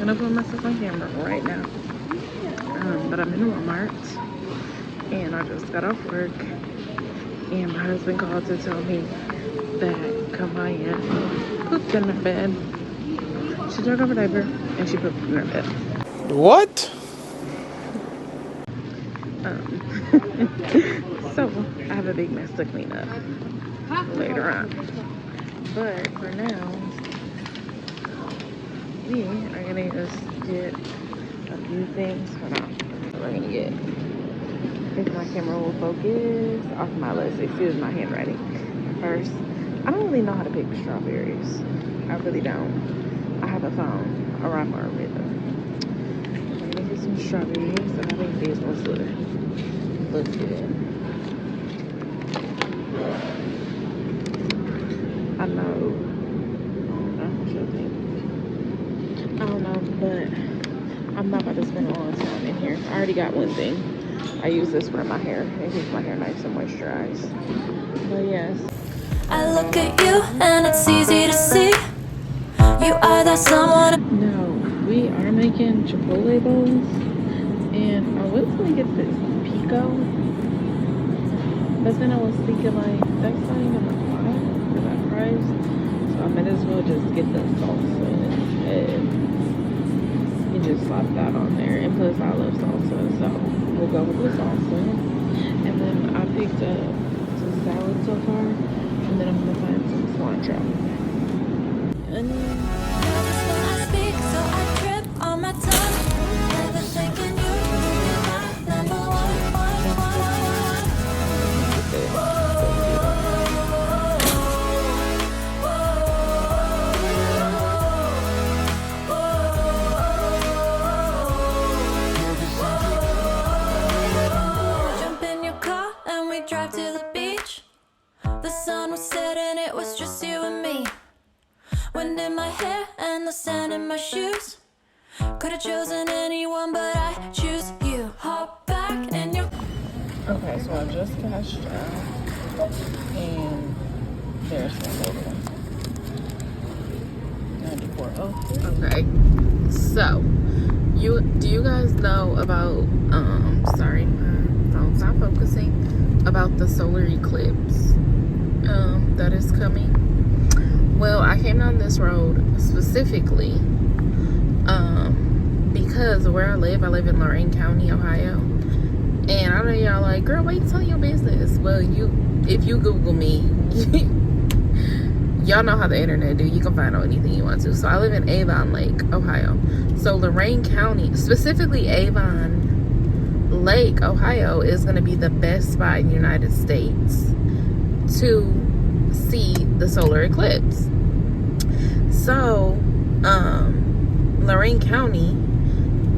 gonna put myself on camera right now. But I'm in Walmart and I just got off work and my husband called to tell me that Kamaya pooped in her bed. She took off her diaper and she pooped in her bed. What? So I have a big mess to clean up later on. But for now, we are gonna just get a few things. Hold on. We're gonna get, if my camera will focus, off my list. Excuse my handwriting. First, I don't really know how to pick strawberries. I really don't. I haven't found a rhyme or a rhythm. I'm gonna get some strawberries. I think these ones look good. I know. I don't know, but I'm not about to spend a long time in here. I already got one thing. I use this for my hair. It keeps my hair nice and moisturized. But yes. I look at you and it's easy to see. You are that someone. No, we are making Chipotle bowls. And I was gonna get this pico. But then I was thinking like, that's not even a lot for that price. So I might as well just get the salsa instead. You just slap that on there. And plus I love salsa, so we'll go with the salsa. And then I picked up some salad so far. And then I'm gonna find some cilantro. And When I speak, so I trip on my tongue. Never thinking you're my number one. Jump in your car and we drive to the beach. The sun was setting, it was just you and me. Wind in my hair and the sand in my shoes. Could have chosen anyone, but I choose you. Hop back in your. okay, so I just cashed out. And there's one over there. 94. Oh, okay. So, do you guys know about sorry, my phone's not focusing, about the solar eclipse that is coming? Well, I came down this road specifically because where I live in Lorain County, Ohio. And I know y'all like, girl, why you telling your business? Well, if you Google me, y'all know how the internet do. You can find out anything you want to. So I live in Avon Lake, Ohio. So Lorain County, specifically Avon Lake, Ohio, is going to be the best spot in the United States to see the solar eclipse. So, Lorain County,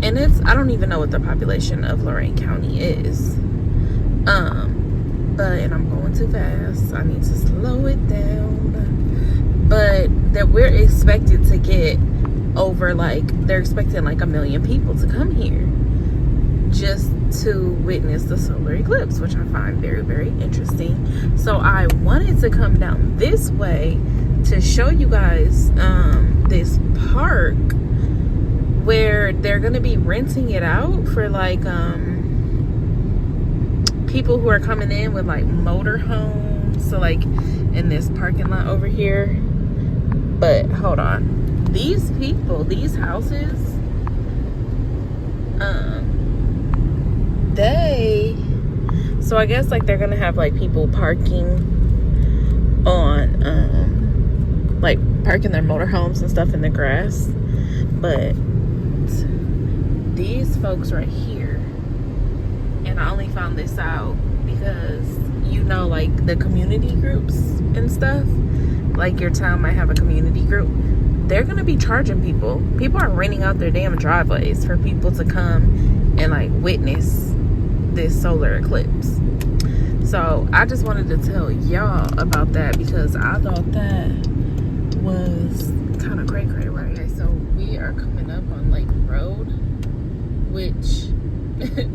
and I don't even know what the population of Lorain County is. And I'm going too fast. I need to slow it down. But that we're expected to get over, like, they're expecting like 1 million people to come here just to witness the solar eclipse, which I find very, very interesting. So I wanted to come down this way to show you guys this park where they're gonna be renting it out for like people who are coming in with like motorhomes. So like in this parking lot over here. But hold on, these people, these houses, so I guess like they're gonna have like people parking on like parking their motorhomes and stuff in the grass. But these folks right here, and I only found this out because, you know, like the community groups and stuff, like your town might have a community group, they're gonna be charging people. People are renting out their damn driveways for people to come and like witness this solar eclipse. So I just wanted to tell y'all about that because I thought that was kind of cray, right? Okay, so we are coming up on Lake Road, which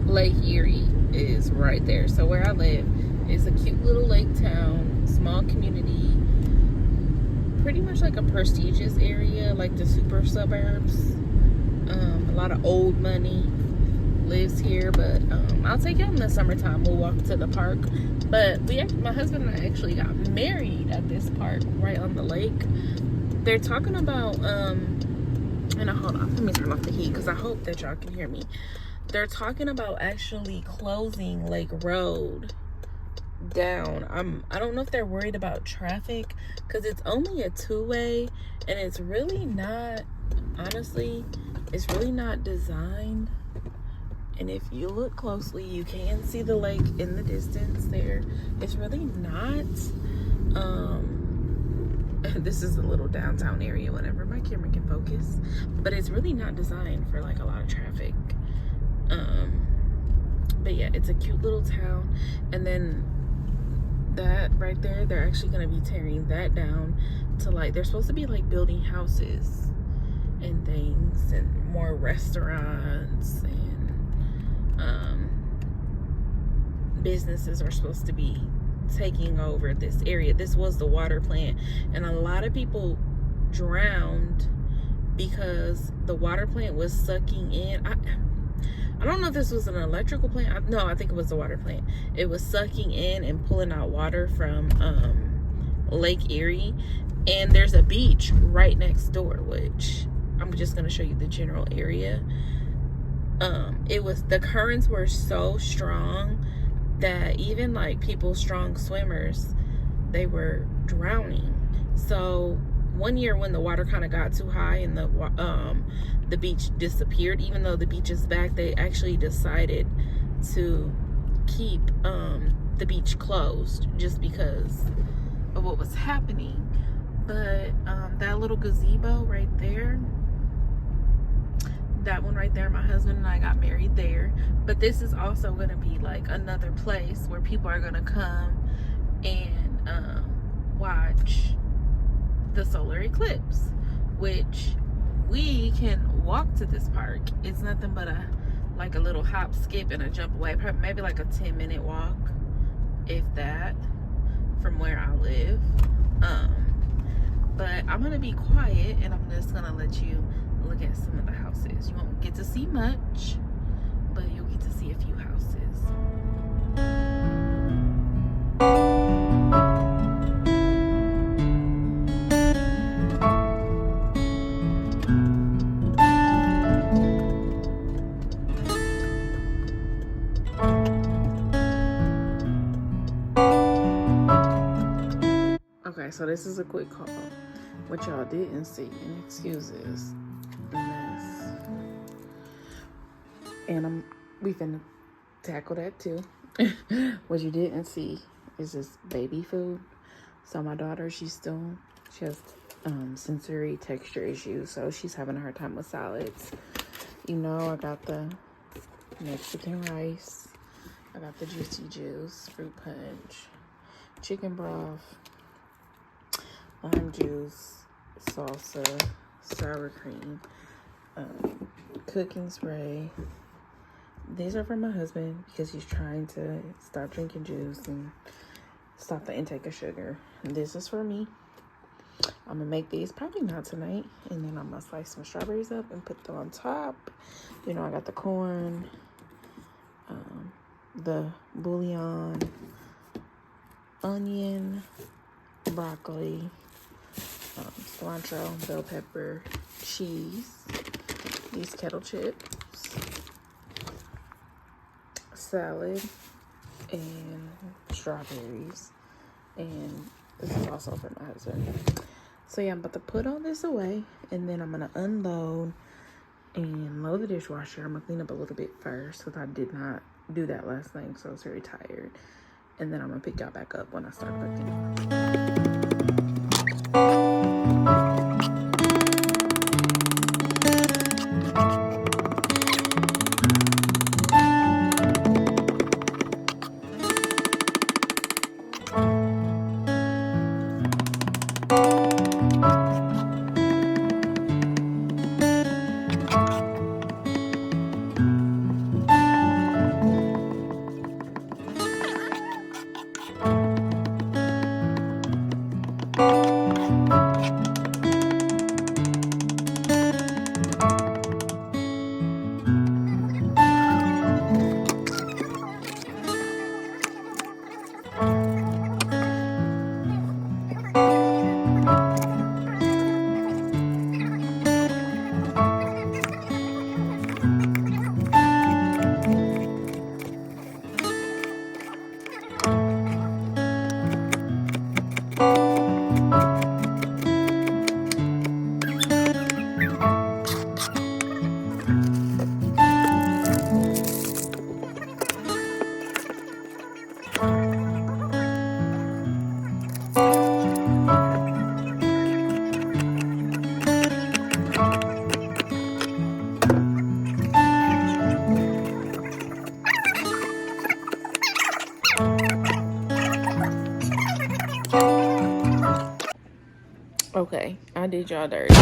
Lake Erie is right there. So where I live is a cute little lake town, small community, pretty much like a prestigious area, like the super suburbs. A lot of old money lives here, but I'll take you in the summertime. We'll walk to the park. But my husband and I actually got married at this park right on the lake. They're talking about and hold on, let me turn off the heat because I hope that y'all can hear me. They're talking about actually closing Lake Road down. I don't know if they're worried about traffic because it's only a two-way, and it's really not, honestly, it's really not designed. And if you look closely, you can see the lake in the distance there. It's really not this is a little downtown area whenever my camera can focus, but it's really not designed for like a lot of traffic. But yeah, it's a cute little town. And then that right there, they're actually going to be tearing that down to like, they're supposed to be like building houses and things and more restaurants, and businesses are supposed to be taking over this area. This was the water plant, and a lot of people drowned because the water plant was sucking in. I don't know if this was an electrical plant. No, I think it was the water plant. It was sucking in and pulling out water from Lake Erie, and there's a beach right next door, which I'm just going to show you the general area. The currents were so strong that even like people, strong swimmers, they were drowning. So one year when the water kind of got too high and the beach disappeared, even though the beach is back, they actually decided to keep the beach closed just because of what was happening. But that little gazebo right there, that one right there, my husband and I got married there. But this is also going to be like another place where people are going to come and watch the solar eclipse, which we can walk to this park. It's nothing but a little hop, skip, and a jump away, maybe like a 10-minute walk, if that, from where I live. But I'm gonna be quiet and I'm just gonna let you look at some of the houses. You won't get to see much, but you'll get to see a few houses. Okay, so this is a quick call. What y'all didn't see, and excuses, mess. And we finna tackle that too. What you didn't see is this baby food. So my daughter, she has sensory texture issues, so she's having a hard time with solids. You know, I got the Mexican rice, I got the juicy juice, fruit punch, chicken broth, lime juice, salsa, sour cream, cooking spray. These are for my husband because he's trying to stop drinking juice and stop the intake of sugar. And this is for me. I'm gonna make these probably not tonight, and then I'm gonna slice some strawberries up and put them on top. You know, I got the corn, the bouillon, onion, broccoli, cilantro, bell pepper, cheese, these kettle chips, salad, and strawberries. And this is also for my husband. So yeah, I'm about to put all this away, and then I'm gonna unload and load the dishwasher. I'm gonna clean up a little bit first because I did not do that last night, so I was very tired. And then I'm gonna pick y'all back up when I start cooking. Okay, I did y'all dirty.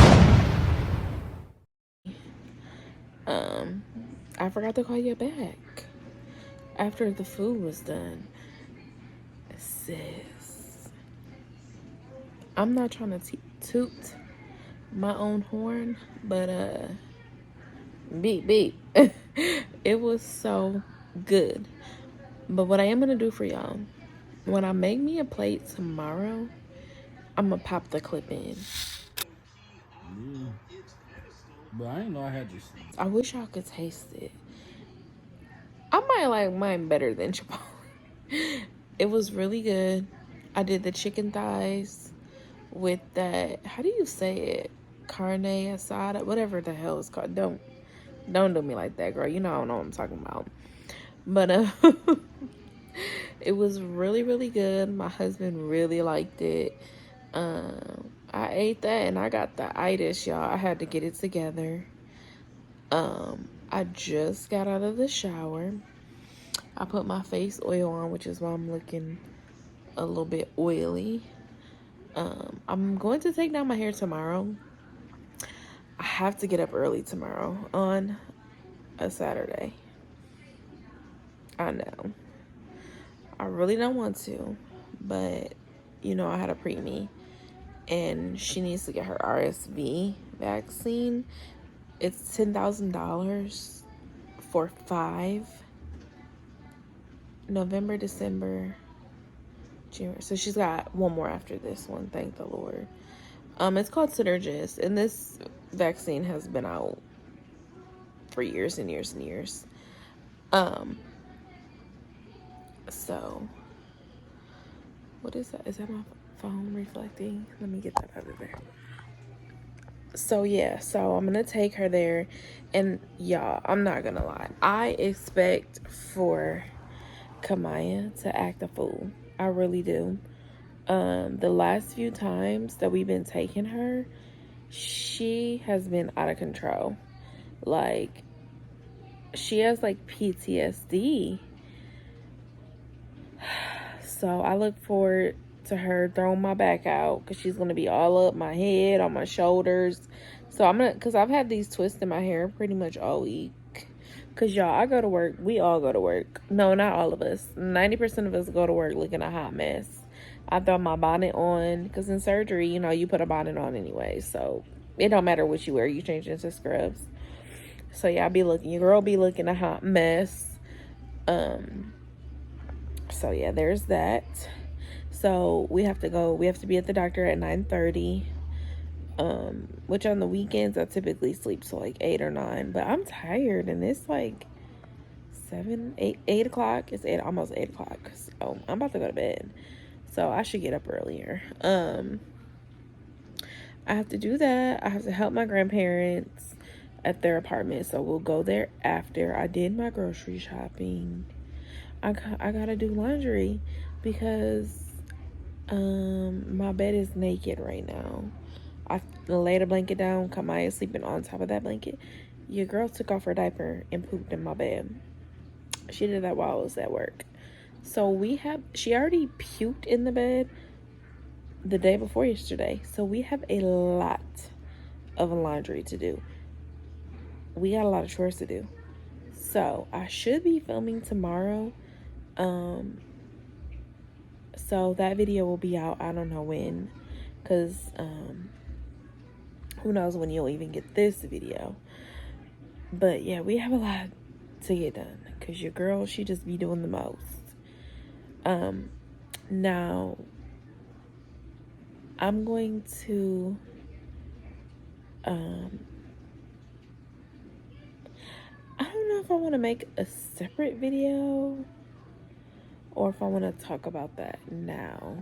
I forgot to call you back after the food was done. Sis, I'm not trying to toot my own horn, but beep beep. It was so good. But what I am gonna do for y'all, when I make me a plate tomorrow, I'm gonna pop the clip in. But I didn't know I had this. I wish y'all could taste it. I might like mine better than Chipotle. It was really good. I did the chicken thighs with that. How do you say it? Carne asada, whatever the hell it's called. Don't do me like that, girl. You know I don't know what I'm talking about. But it was really, really good. My husband really liked it. I ate that and I got the itis, y'all. I had to get it together. I just got out of the shower. I put my face oil on, which is why I'm looking a little bit oily. I'm going to take down my hair tomorrow. I have to get up early tomorrow on a Saturday. I know. I really don't want to, but you know, I had a preemie and she needs to get her RSV vaccine. It's $10,000 for 5 November, December, January. So she's got one more after this one, thank the Lord. It's called Synergist, and this vaccine has been out for years and years and years. So what is that? Is that my phone reflecting? Let me get that out of there. So yeah, so I'm gonna take her there, and y'all, I'm not gonna lie, I expect for Kamaya to act a fool. I really do. The last few times that we've been taking her, she has been out of control. Like, she has like PTSD. So I look forward to her throwing my back out because she's gonna be all up my head, on my shoulders. So I'm gonna, because I've had these twists in my hair pretty much all week. Because y'all, I go to work, we all go to work. No, not all of us. 90% of us go to work looking a hot mess. I throw my bonnet on because in surgery, you know, you put a bonnet on anyway. So it don't matter what you wear, you change into scrubs. So yeah, your girl be looking a hot mess. So yeah, there's that. So we have to be at the doctor at 9:30. Which on the weekends I typically sleep till like 8 or 9. But I'm tired and it's like 8 o'clock. It's almost 8 o'clock. So I'm about to go to bed. So I should get up earlier. I have to do that. I have to help my grandparents at their apartment. So we'll go there after. I did my grocery shopping. I gotta do laundry because my bed is naked right now. I laid a blanket down. Kamaya sleeping on top of that blanket. Your girl took off her diaper and pooped in my bed. She did that while I was at work. So she already puked in the bed the day before yesterday. So we have a lot of laundry to do. We got a lot of chores to do. So I should be filming tomorrow. So that video will be out, I don't know when, because who knows when you'll even get this video. But yeah, we have a lot to get done because your girl, she just be doing the most. Now I'm going to I don't know if I want to make a separate video or if I want to talk about that now.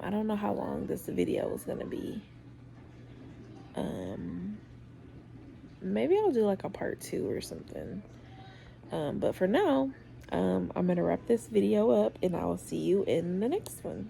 I don't know how long this video is going to be. Maybe I'll do like a part 2 or something. But for now, I'm going to wrap this video up and I will see you in the next one.